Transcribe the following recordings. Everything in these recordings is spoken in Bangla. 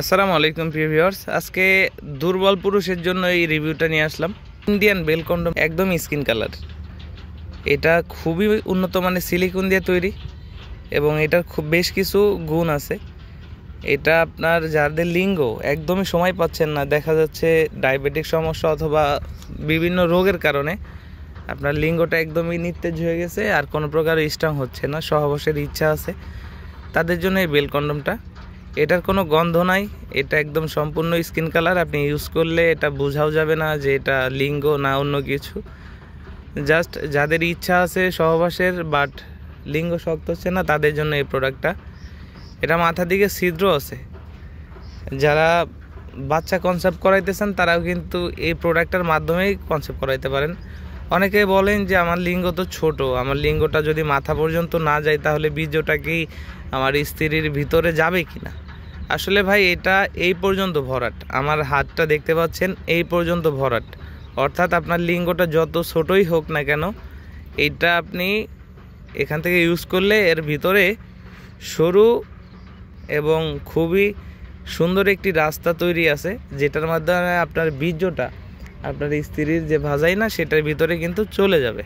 আসসালামু আলাইকুম প্রিয় ভিউয়ার্স, আজকে দুর্বল পুরুষের জন্য এই রিভিউটা নিয়ে আসলাম। ইন্ডিয়ান বেল কন্ডম, একদম স্কিন কালার। এটা খুবই উন্নত মানের সিলিকন দিয়ে তৈরি এবং এটার খুব বেশ কিছু গুণ আছে। এটা আপনার যাদের লিঙ্গ একদমই সময় পাচ্ছেন না, দেখা যাচ্ছে ডায়াবেটিক সমস্যা অথবা বিভিন্ন রোগের কারণে আপনার লিঙ্গটা একদমই নিস্তেজ হয়ে গেছে, আর কোনো প্রকার স্ট্রং হচ্ছে না, সহবাসের ইচ্ছা আছে, তাদের জন্য এই বেল কন্ডমটা। এটার কোনো গন্ধ নাই, এটা একদম সম্পূর্ণ স্কিন কালার। আপনি ইউজ করলে এটা বোঝাও যাবে না যে এটা লিঙ্গ না অন্য কিছু। জাস্ট যাদের ইচ্ছা আছে সহবাসের বাট লিঙ্গ শক্ত হচ্ছে না, তাদের জন্য এই প্রোডাক্টটা। এটা মাথার দিকে ছিদ্র আছে, যারা বাচ্চা কনসেপ্ট করাইতেছেন তারাও কিন্তু এই প্রোডাক্টটার মাধ্যমেই কনসেপ্ট করাইতে পারেন। অনেকে বলেন যে আমার লিঙ্গ তো ছোট, আমার লিঙ্গটা যদি মাথা পর্যন্ত না যায় তাহলে বীর্যটা কি আমার স্ত্রীর ভিতরে যাবে কি না। আসলে ভাই এটা এই পর্যন্ত ভরাট, আমার হাতটা দেখতে পাচ্ছেন এই পর্যন্ত ভরাট, অর্থাৎ আপনার লিঙ্গটা যত ছোটই হোক না কেন, এইটা আপনি এখান থেকে ইউজ করলে এর ভিতরে সরু এবং খুবই সুন্দর একটি রাস্তা তৈরি আছে, যেটার মাধ্যমে আপনার বীর্যটা আপনার স্ত্রীর যে ভাজাই না সেটার ভিতরে কিন্তু চলে যাবে।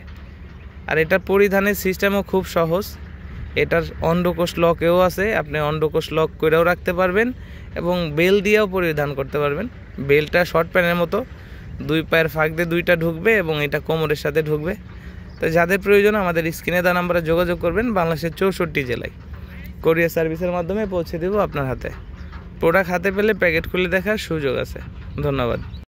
আর এটার পরিধানের সিস্টেমও খুব সহজ। এটার অন্ডকোষ লকেও আছে, আপনি অন্ডকোষ লক করেও রাখতে পারবেন এবং বেল দিয়েও পরিধান করতে পারবেন। বেলটা শর্ট প্যান্টের মতো, দুই পায়ের ফাঁক দিয়ে দুইটা ঢুকবে এবং এটা কোমরের সাথে ঢুকবে। তো যাদের প্রয়োজন আমাদের স্ক্রিনে দেওয়া নাম্বারে যোগাযোগ করবেন। বাংলাদেশের 64 জেলায় কোরিয়ার সার্ভিসের মাধ্যমে পৌঁছে দেব আপনার হাতে। প্রোডাক্ট হাতে পেলে প্যাকেট খুলে দেখার সুযোগ আছে। ধন্যবাদ।